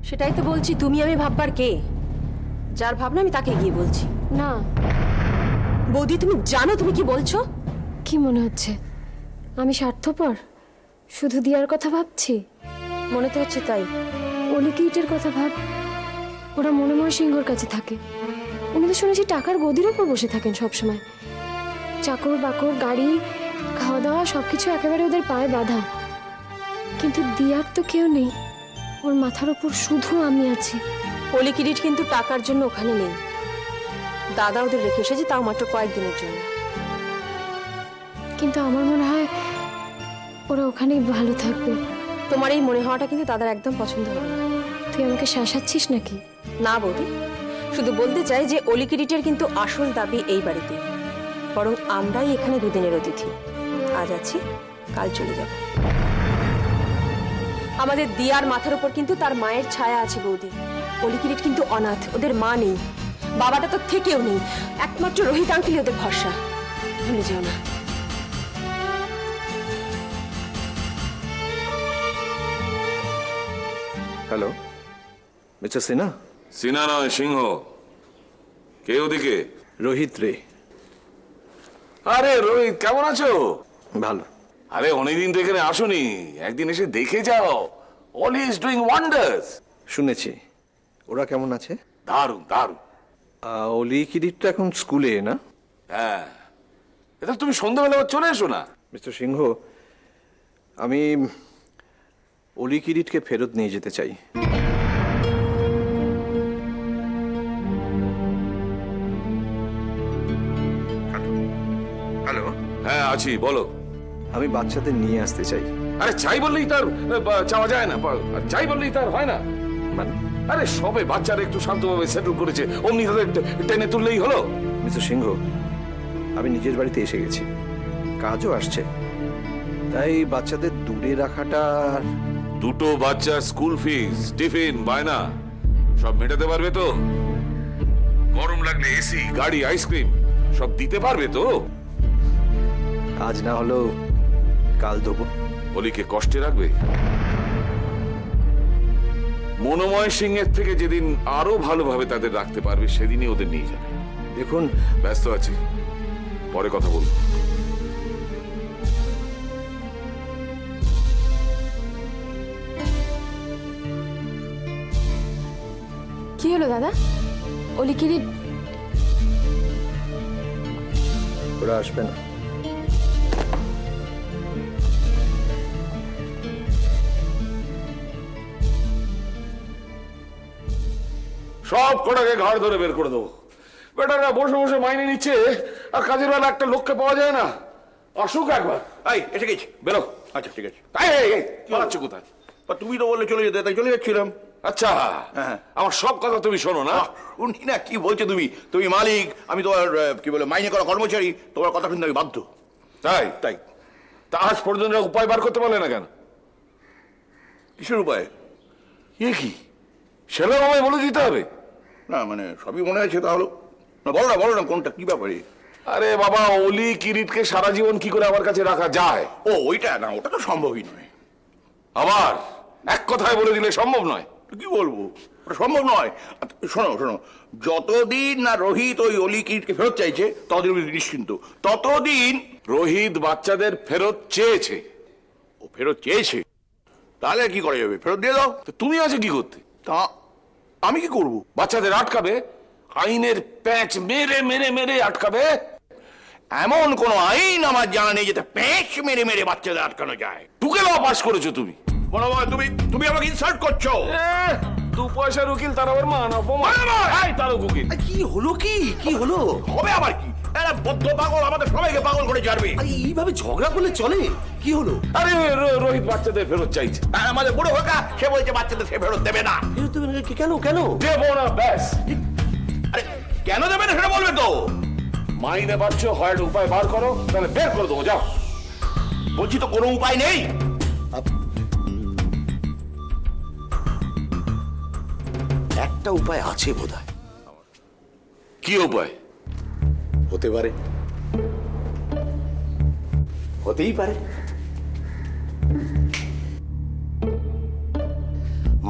সেটাই তো বলছি, তুমি আমি ভাববার কে? যার ভাবনা আমি তাকে গিয়ে বলছি। না। বৌদি তুমি জানো তুমি কি বলছো? কি মনে হচ্ছে আমি স্বার্থপর, শুধু দিয়ার কথা ভাবছি? মনে তো হচ্ছে তাই। অলিকিটের কথা ভাব, ওরা মনোময় সিংহর কাছে থাকে। উনি তো শুনেছি টাকার গদির উপর বসে থাকেন সবসময়। চাকর বাকর, গাড়ি, খাওয়া দাওয়া সবকিছু একেবারে ওদের পায়ে বাঁধা। কিন্তু দিয়ার তো কেউ নেই, ওর মাথার উপর শুধু আমি আছি। পলি কিরিট কিন্তু টাকার জন্য ওখানে নেই। দাদা ওদের রেখে এসেছে, তাও মাত্র কয়েকদিনের জন্য। কিন্তু আমার মনে হয় ওরা ওখানেই ভালো থাকবে। তোমার এই মনে হওয়াটা কিন্তু দাদার একদম পছন্দ হবে না। তুই আমাকে শাসাচ্ছিস নাকি? না বৌদি, শুধু বলতে চাই যে অলি কিরিটের কিন্তু আসল দাবি এই বাড়িতে। বরং আমরাই এখানে দুদিনের অতিথি। আজ আছি, কাল চলে যাব। আমাদের দিয়ার মাথার উপর কিন্তু তার মায়ের ছায়া আছে বৌদি। অলি কিরিট কিন্তু অনাথ, ওদের মা নেই, বাবাটা তো থেকেও নেই। একমাত্র রোহিত আঙ্কেলই ওদের ভরসা। ভুলে যেও না। Hello, mister Sinha. সিনা নয়, সিংহ। কে ওদিকে? রোহিত রে। আরে রোহিত, কেমন আছো? ভালো। আরে অনেকদিন তো এখানে আসোনি, একদিন এসে দেখে যাও। All is doing wonders. শুনেছি। ওরা কেমন আছে? দারুণ দারুণ। অলি কিরিট তো এখন স্কুলে, না? হ্যাঁ, এটা তুমি সন্ধ্যাবেলা আবার চলে এসো না। মিস্টার সিংহ, আমি অলি কিরিটকে ফেরত নিয়ে যেতে চাই। হ্যালো। হ্যাঁ আছি, বলো। আমি বাচ্চাদের নিয়ে আসতে চাই। আরে চাই বললেই তার চাওয়া যায় না, আর চাই বললেই তার হয় না। মানে? আরে সবে বাচ্চারা একটু শান্তভাবে সেটেল করেছে, অমনি তাদের টেনে তুললেই হলো। মিস্টার সিংহ, আমি নিজের বাড়িতে এসে গেছি, কাজও আসছে, তাই বাচ্চাদের দূরে রাখাটা। দুটো বাচ্চার স্কুল ফিস, টিফিন, বায়না সব মেটাতে পারবে তো? গরম লাগলে এসি, গাড়ি, আইসক্রিম সব দিতে পারবে তো? আজ না হলেও কাল দেবো। অলিকে কষ্টে রাখবে? মনোময় সিংহের থেকে যেদিন আরো ভালোভাবে তাদের রাখতে পারবে সেদিনই ওদের নিয়ে যাবে। দেখুন, ব্যস্ত আছি, পরে কথা বলবো। কি হলো দাদা? অলি কিরিট ওরা আসবে না। সব কটাকে ঘাড় ধরে বের করে দেবো। বেটারা বসে বসে মাইনে নিচ্ছে, আর কাজের বেলা একটা লোককে পাওয়া যায় না। আসুক একবার। এই এসে গেছি। বেরো। আচ্ছা ঠিক আছে। পালাচ্ছ কোথায়? তুমি তো বললে চলে যেতে, তাই চলে যাচ্ছিলাম। আচ্ছা, হ্যাঁ। আমার সব কথা তুমি শোনো না? শুনি না কি বলছো তুমি? তুমি মালিক, আমি তোমার কি বলে মাইনে করা কর্মচারী, তোমার কথা শুনতে আমি বাধ্য। তাই? তাই। তা আজ পর্যন্ত উপায় বার করতে পারলে না কেন? কিসের উপায়? এ কি, সেটা আমায় বলে দিতে হবে? না মানে সবই মনে আছে তাহলে। না বলো না কোনটা, কি ব্যাপারে? আরে বাবা, অলি কিরিটকে সারা জীবন কি করে আমার কাছে রাখা যায়? ও ওইটা না, ওটা তো সম্ভবই নয়। আবার এক কথায় বলে দিলে সম্ভব নয়? কি বলবো, ওটা সম্ভব নয়। শোনো, যতদিন না রোহিত ওই অলি কিটকে ফেরত চাইছে ততদিন নিশ্চিন্ত। ততদিন রোহিত বাচ্চাদের ফেরত চেয়েছে। ও ফেরত চেয়েছে, তাহলে কি করা যাবে? ফেরত দিয়ে দাও। তো তুমি আছো কি করতে? তা আমি কি করব? বাচ্চাদের আটকাবে? আইনের প্যাঁচ মেরে মেরে মেরে আটকাবে? এমন কোন আইন আমার জানা নেই যেটা প্যাঁচ মেরে মেরে বাচ্চাদের আটকানো যায়। টুকে ল পাস করেছো তুমি। তুমি আমাকে ইনসাল্ট করছো। দু পয়সার উকিল তার আবার মান অপমান। এই তারও উকিল। কি হলো? কি হলো? হবে আবার কি? এরা বদ্ধ পাগল আমাদের সবাইকে পাগল করে ছাড়বে। আরে এইভাবে ঝগড়া করলে চলে? কি হলো? আরে রোহিত বাচ্চাদের ফেরত চাইছে। আর আমাদের বুড়ো কাকা সে বলছে বাচ্চাদের সে ফেরত দেবে না। ফেরত দেবে না? কেন? দেবো না, ব্যাস। আরে কেন দেবে না সেটা বলবে তো। মাইনে পাচ্ছ, হয় একটা উপায় বার করো, তাহলে বের করে দেবো। যাও। বলছি তো কোনো উপায় নেই। একটা উপায় আছে বোধহয়। কি উপায়? হতে পারে, হতেই পারে।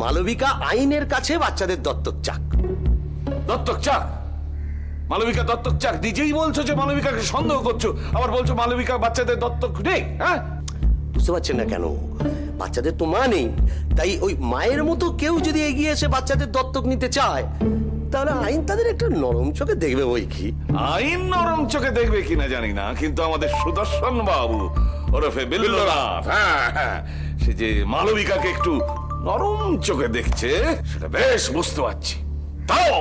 মালবিকা আইনের কাছে বাচ্চাদের দত্তক চাক। দত্তক চাক? মালবিকা দত্তক চাক? নিজেই বলছো যে মালবিকাকে সন্দেহ করছো, আবার বলছো মালবিকা বাচ্চাদের দত্তক নেই। হ্যাঁ, বুঝতে পারছেন না কেন? বাচ্চাদের তো মা নেই, তাই ওই মায়ের মতো কেউ যদি এগিয়ে এসে বাচ্চাদের দত্তক নিতে চায়, তাহলে আইন তাদের একটু নরম চোখে দেখবে। ওই কি আইন নরম চোখে দেখবে কিনা জানি না, কিন্তু আমাদের সুদর্শন বাবু ওরফে বিল্লনাথ, হ্যাঁ, সে যে মালবিকাকে একটু নরম চোখে দেখছে সেটা বেশ বুঝতে পারছি। তাও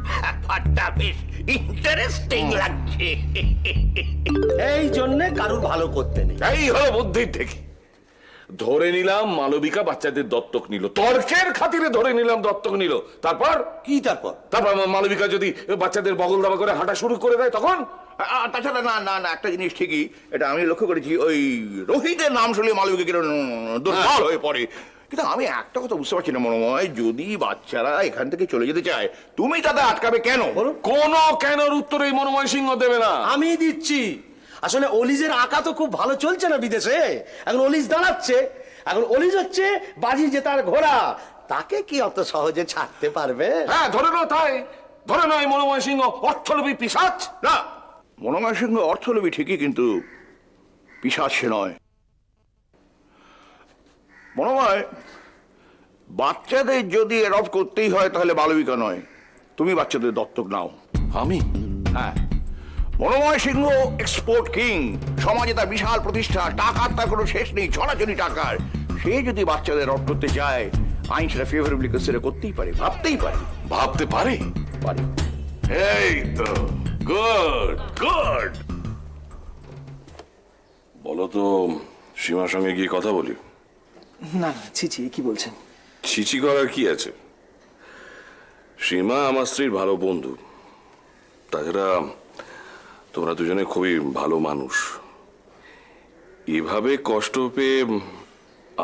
ব্যাপারটা বেশ ইন্টারেস্টিং লাগছে। এই জন্যে কারুর ভালো করতে নেই। এই হলো বুদ্ধির থেকে। ধরে নিলাম মালবিকা বাচ্চাদের দত্তক নিল, তর্কের খাতিরে ধরে নিলাম দত্তক নিল, তারপর কি তারপর? তারপর মালবিকা যদি বাচ্চাদের বগল দাবা করে হাঁটা শুরু করে দেয় তখন? তাছাড়া না না না, একটা জিনিস ঠিকই, এটা আমি লক্ষ্য করেছি, ওই রোহিতের নাম শুনলে মালবিকা কিরকম দুর্বল হয়ে পড়ে। কিন্তু আমি একটা কথা বুঝতে পারছি না মনোময়, যদি বাচ্চারা এখান থেকে চলে যেতে চায়, তুমি তাদের আটকাবে কেন? কোন কেনর উত্তর এই মনোময় সিংহ দেবে না। আমি দিচ্ছি। আসলে অলিজের আঁকা তো খুব ভালো চলছে না বিদেশে। এখন অলিজ দাঁড়াচ্ছে, এখন অলিজ হচ্ছে বাজি জেতার ঘোড়া। তাকে কি অত সহজে ছাড়তে পারবে? হ্যাঁ, ধরে নাও তাই, ধরে নাও এই মনোময় সিংহ অর্থলোভী পিশাচ। না, মনোময় সিংহ অর্থলোভী ঠিকই, কিন্তু পিশাচ সে নয়। মনোময়, বাচ্চাদের যদি এরপ করতেই হয় তাহলে মালবিকা নয়, তুমি বাচ্চাদের দত্তক নাও। আমি? হ্যাঁ, মনোময় সিংহ এক্সপোর্ট কিং, সমাজে তার বিশাল প্রতিষ্ঠা, টাকার তার কোনো শেষ নেই, ছড়াছড়ি টাকার। সে যদি বাচ্চাদের রদ করতে চায়, আইন সেটা ফেভারেবলি কনসিডার করতেই পারে, ভাবতেই পারে। ভাবতে পারে? পারে। এই তো গুড গুড। বলো তো, সীমার সঙ্গে গিয়ে কথা বলি? না না, ছি ছি, কি বলছেন? ছিচি করার কি আছে? সীমা আমার স্ত্রীর ভালো বন্ধু, তাছাড়া তোমরা দুজনে খুবই ভালো মানুষ। এভাবে কষ্ট পেয়ে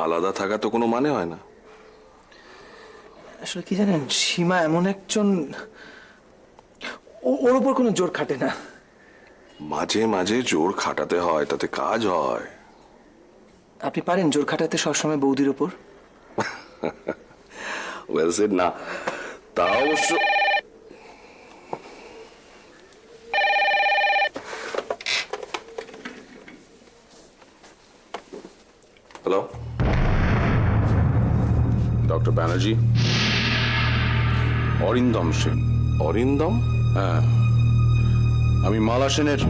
আলাদা থাকা তো কোনো মানে হয় না। আসলে কি জানেন, সীমা এমন একজন, ওর উপর কোনো জোর খাটে না। মাঝে মাঝে জোর খাটাতে হয়, তাতে কাজ হয়। আপনি পারেন জোর খাটাতে সবসময় বৌদির ওপর? Well said. না, তা অবশ্য। Hello, doctor Banerjee? অরিন্দম সেন। অরিন্দম? হ্যাঁ, আমি মালা সেনের।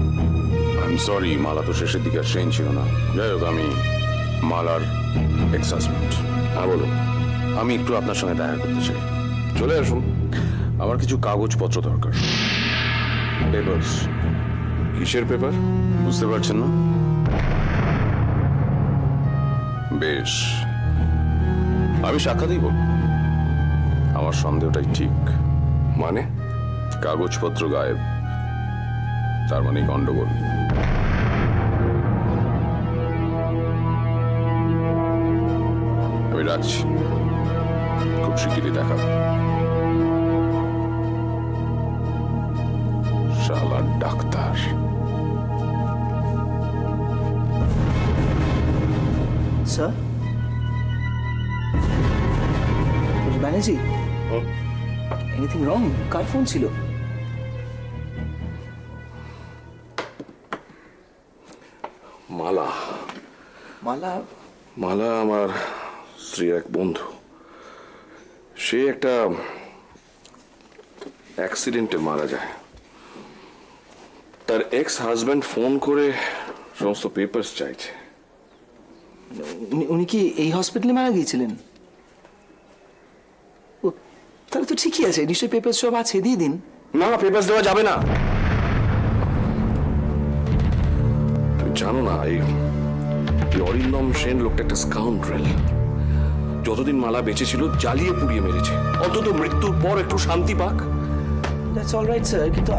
আই এম সরি, মালা তো শেষের দিকে আর সেন ছিল না। যাই হোক, আমি মালার এক্স হাজবেন্ড। হ্যাঁ বলুন। আমি একটু আপনার সঙ্গে দেখা করতে চাই। চলে আসুন, আমার কিছু কাগজপত্র দরকার। পেপারস? কিসের পেপার? বুঝতে পারছেন না? বেশ, আমি সাক্ষাৎই বলব। আমার সন্দেহটাই ঠিক। মানে? কাগজপত্র গায়েব, তার মানে গন্ডগোল। আমি রাখছি, খুব শিগগিরই দেখা। শালা doctor. Sir, Banerjee, anything wrong? কার ফোন ছিল? মালা। মালা? মালা আমার স্ত্রীর এক বন্ধু। সে একটা অ্যাক্সিডেন্টে মারা যায়। তার এক্স হাজব্যান্ড ফোন করে সমস্ত পেপারস চাইছে। উনি কি এই হসপিটালে মারা গিয়েছিলেন? ও, তাহলে তো ঠিকই আছে, নিশ্চয়ই পেপার সব আছে, দিয়ে দিন। না, পেপারস দেওয়া যাবে না। তুমি জানো না, এই অরিন্দম সেন লোকটা একটা স্কাউন্ড্রেল। যতদিন মালা বেঁচে ছিল জ্বালিয়ে পুড়িয়ে মেরেছে, অন্তত মৃত্যুর পর একটু শান্তি পাক। দ্যাটস অল রাইট স্যার, কিন্তু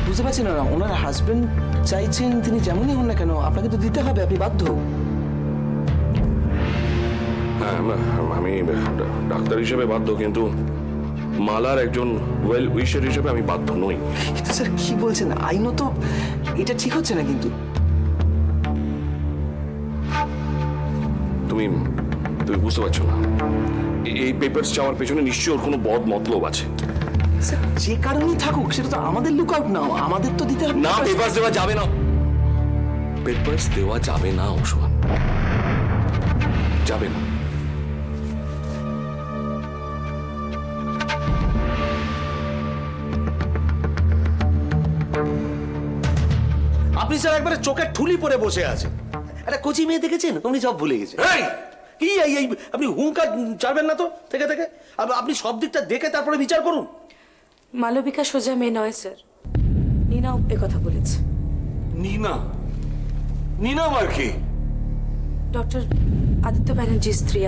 বুঝতে পারছি না, ওনার হাজবেন্ড চাইছেন তিনি যেমনই হন না কেন, আপনাকে তো দিতে হবে, আপনি বাধ্য। হ্যাঁ, আমি ডাক্তার হিসেবে বাধ্য, কিন্তু মালার একজন ওয়েল উইশার হিসেবে আমি বাধ্য নই। কিন্তু স্যার কি বলছেন, আইনত এটা ঠিক হচ্ছে না। কিন্তু তুমি তুমি বুঝতে পারছো না, এই পেপারস চাওয়ার পেছনে নিশ্চয়ই ওর কোনো বদ মতলব আছে। স্যার যে কারণেই থাকুক সেটা তো আমাদের লুক আউট নাও, আমাদের তো দিতে হবে না, পেপারস দেওয়া যাবে না, পেপারস দেওয়া যাবে না অংশমান, যাবে না। আপনি স্যার একবারে চোখের ঠুলি পরে বসে আছেন। একটা কচি মেয়ে দেখেছেন, উনি সব ভুলে গেছেন। এই! কি এই আপনি হুঙ্কার ছাড়বেন না তো থেকে থেকে? আপনি সব দিকটা দেখে তারপরে বিচার করুন। মালবিকা সোজা মেয়ে নয় স্যার, নীনাও কথা বলেছে। নীনা? নীনা আবার কি? ডক্টর আদিত্য ব্যানার্জির স্ত্রী,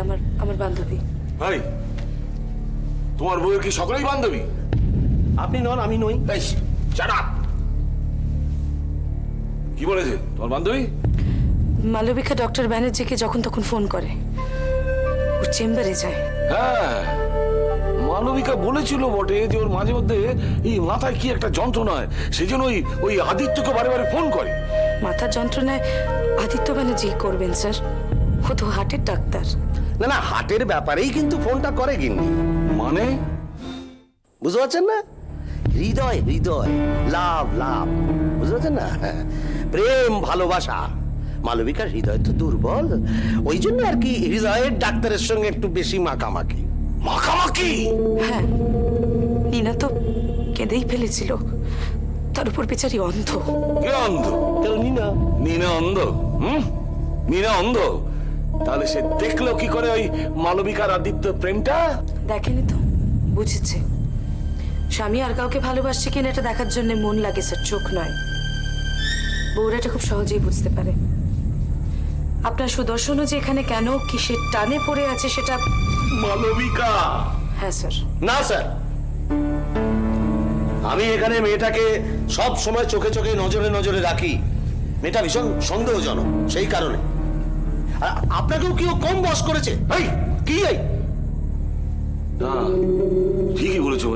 আমার বান্ধবী। ভাই, তোমার বউয়ের কি সকলেই বান্ধবী? আপনি নন, আমি নই। এই, shut up! কি বলেছে তোমার বান্ধবী? মালবিকা ডক্টর ব্যানার্জিকে যখন তখন ফোন করে, ওর চেম্বারে যায়। হ্যাঁ, মালবিকা বলেছিল বটে যে ওর মাঝে মধ্যে এই মাথায় কি একটা যন্ত্রণা হয়, সেই জন্য ওই আদিত্যকে বারে বারে ফোন করে। মাথার যন্ত্রণায় আদিত্য ব্যানার্জি করবেন স্যার, ও তো হার্টের ডাক্তার। না না, হার্টের ব্যাপারেই কিন্তু ফোনটা করে কিন্তু। মানে? বুঝতে পারছেন না? হৃদয় হৃদয়, লাভ লাভ, বুঝতে পারছেন না? হ্যাঁ, প্রেম ভালোবাসা। মালবিকার হৃদয় তো দুর্বল, ওই জন্য আর কি হৃদয়ের ডাক্তারের সঙ্গে একটু বেশি মাখামাখি। মাখামাখি? হ্যাঁ, নীনা তো কেঁদেই ফেলেছিল, তার উপর বেচারি অন্ধ। কে অন্ধ? কেন নিনা? নীনা অন্ধ? নীনা অন্ধ? তাহলে সে দেখলো কি করে ওই মালবিকার আদিত্য প্রেমটা? দেখেনি তো, বুঝেছে। স্বামী আর কাউকে ভালোবাসছে কিনা এটা দেখার জন্য মন লাগে স্যার, চোখ নয়। বউরা এটা খুব সহজেই বুঝতে পারে। আপনার সুদর্শনও যে এখানে কেন কিসের টানে পড়ে আছে সেটা। মালবিকা? হ্যাঁ স্যার। না স্যার, আমি এখানে মেয়েটাকে সব সময় চোখে চোখে নজরে নজরে রাখি। মেয়েটা ভীষণ সন্দেহজনক, সেই কারণে। আর আপনাকেও কেউ কম বস করেছে? এই কি এই? না, ঠিকই বলেছো।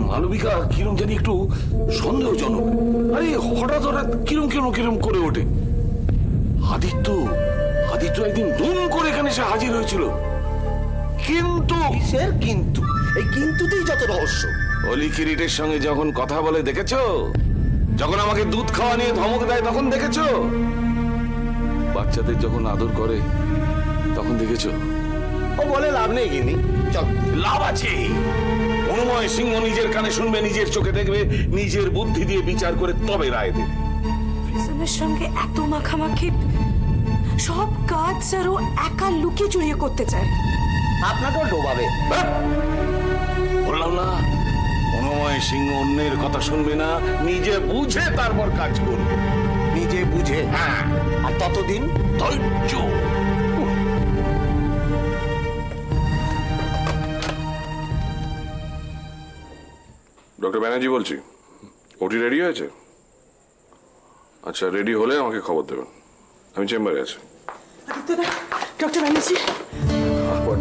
মালবিকা কিরম জানি একটু সন্দেহজনক। আরে হঠাৎ হঠাৎ কিরম করে ওঠে। আদিত্য একদিন দুম করে এখানে সে হাজির হয়েছিল, কিন্তু কিসের কিন্তু? এই কিন্তুতেই যত রহস্য। অলি কিরিটের সঙ্গে যখন কথা বলে দেখেছো, যখন আমাকে দুধ খাওয়া নিয়ে ধমক দেয় তখন দেখেছো, বাচ্চাদের যখন আদর করে তখন দেখেছো। ও বলে লাভ নেই গিনি, চল। লাভ আছে। মনোময় সিংহ নিজের কানে শুনবে, নিজের চোখে দেখবে, নিজের বুদ্ধি দিয়ে বিচার করে তবে রায় দেবে। প্রিজমের সঙ্গে এত মাখামাখি, সব কাজ স্যার ও একা লুকিয়ে চুরিয়ে করতে চায়। আপনাকেও ডোবাবে। বললাম না, মনোময় সিংহ অন্যের কথা শুনবে না, নিজে বুঝে তারপর কাজ করবে। নিজে বুঝে? হ্যাঁ। আর ততদিন ধৈর্য। ডক্টর ব্যানার্জি বলছি, ওটি রেডি হয়েছে? আচ্ছা, রেডি হলে আমাকে খবর দেবেন, আমি চেম্বারে আছি। ডক্টর ব্যানার্জি,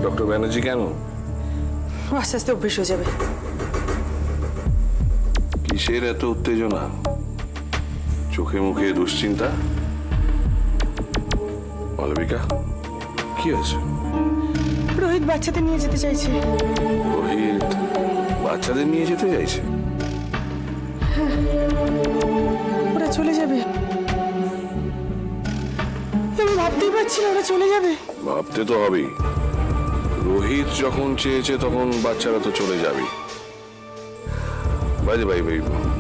ডক্টর ব্যানার্জি কেন? আস্তে আস্তে অভ্যেস হয়ে যাবে। কিসের এত উত্তেজনা? চোখে মুখে দুশ্চিন্তা? মালবিকা, কি হয়েছে? রোহিত বাচ্চাদের নিয়ে যেতে চাইছে। রোহিত বাচ্চাদের নিয়ে যেতে চাইছে? ওরা চলে যাবে। আমি ভাবতেই পারছি না ওরা চলে যাবে। ভাবতে তো হবেই, রোহিত যখন চেয়েছে তখন বাচ্চারা তো চলে যাবে। ভাই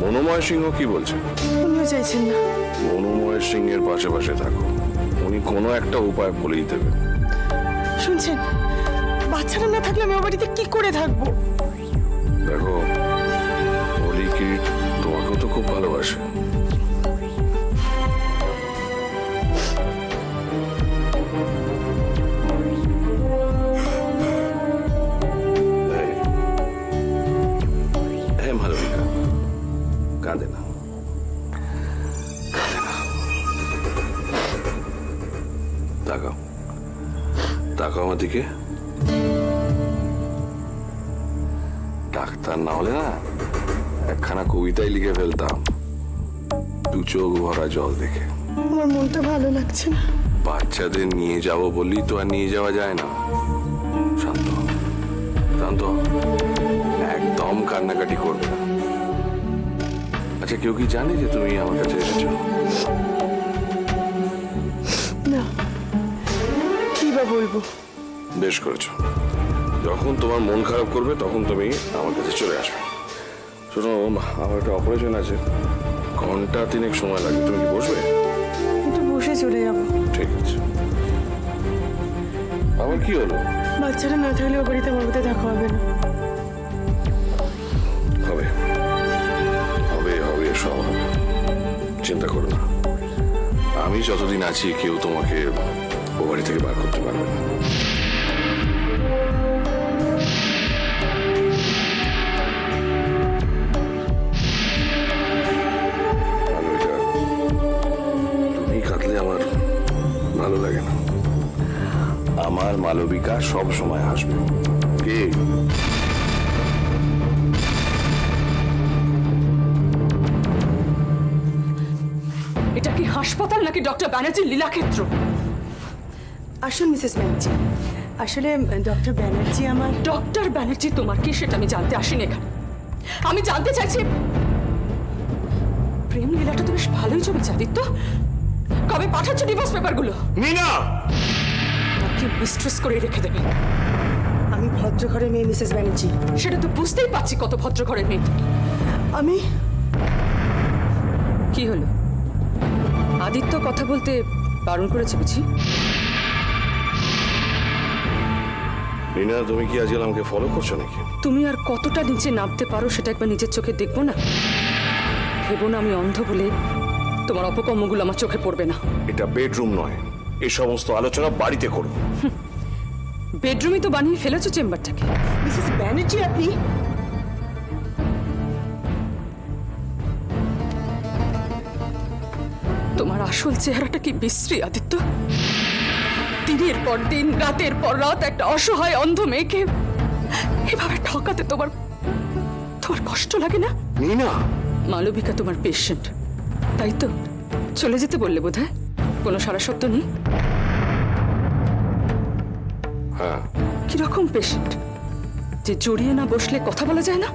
মনোময় সিংহ কি বলছে? উনিও চাইছেন না। মনোময় সিংহের পাশে পাশে থাকো, উনি কোনো একটা উপায় বলেই দেবেন। শুনছেন, বাচ্চারা না থাকলে আমি ও বাড়িতে কি করে থাকবো? দেখো, অলি কিরিট তোমাকেও তো খুব ভালোবাসে। হ্যাঁ মালবিকা, কাঁদে না, তাকাও তাকাও আমার দিকে। ডাক্তার না হলে না একখানা কবিতাই লিখে ফেলতাম, দু চোখ ভরা জল দেখে। আমার মনটা ভালো লাগছে না। বাচ্চাদের নিয়ে যাব বললি তো আর নিয়ে যাওয়া যায় না। শান্ত শান্ত, একদম কান্নাকাটি করবে না। আচ্ছা, কেউ কি জানে যে তুমি আমার কাছে এসেছো? না, কি বা বলবো। বেশ করেছো। যখন তোমার মন খারাপ করবে তখন তুমি আমার কাছে চলে আসবে। শোনো, আমার একটা অপারেশন আছে, ঘন্টা 3 সময় লাগবে। তুমি কি বসবে? একটু বসে চলে যাবো। ঠিক আছে। আবার কি হলো? বাচ্চারা না থাকলে ও বাড়িতে আমার মধ্যে দেখা হবে না। হবে হবে হবে, সব হবে, চিন্তা করো না। আমি যতদিন আছি কেউ তোমাকে ও বাড়ি থেকে বার করতে পারবে না। মালবিকা, তুমি কাঁদলে আমার ভালো লাগে না। আমার মালবিকা সব সময় হাসবে। কে? এটা কি হাসপাতাল নাকি ডক্টর ব্যানার্জির লীলাক্ষেত্র? আসুন মিসেস ব্যানার্জি, আসলে ডক্টর ব্যানার্জি আমার ডক্টর ব্যানার্জি তোমার কি সেটা আমি জানতে আসিনি এখানে। আমি জানতে চাইছি প্রেম লীলাটা তো বেশ ভালোই চলেছে আদিত্য। কবে পাঠাচ্ছ ডিভোর্স পেপারগুলো? মিনা! নাকি মিস্ট্রেস করে রেখে দেবে? আমি ভদ্র ঘরের মেয়ে মিসেস ব্যানার্জি। সেটা তো বুঝতেই পারছি কত ভদ্র ঘরের মেয়ে। আমি কি হলো? আদিত্য কথা বলতে বারণ করেছে বুঝি? মিনা, তুমি কি আজকাল আমাকে ফলো করছো নাকি? তুমি আর কতটা নিচে নামতে পারো সেটা একবার নিজের চোখে দেখবো না? ভেবো না আমি অন্ধ বলে তোমার অপকর্মগুলো আমার চোখে পড়বে না। এটা বেডরুম নয়, এই সমস্ত আলোচনা বাড়িতে করো। বেডরুমই তো বানিয়ে ফেলেছো চেম্বারটাকে। মিসেস ব্যানার্জি, আপনি তোমার আসল চেহারাটা কি বিশ্রী আদিত্য। দিনের পর দিন, রাতের পর রাত একটা অসহায় অন্ধ মেয়েকে এভাবে ঠকাতে তোমার কষ্ট লাগে না? মিনা! মালবিকা তোমার পেশেন্ট, তাই তো? চলে যেতে বললে বোধহয়। কোনো সারা শব্দ নেই? হ্যাঁ। কিরকম পেশেন্ট যে জড়িয়ে না বসলে কথা বলা যায় না?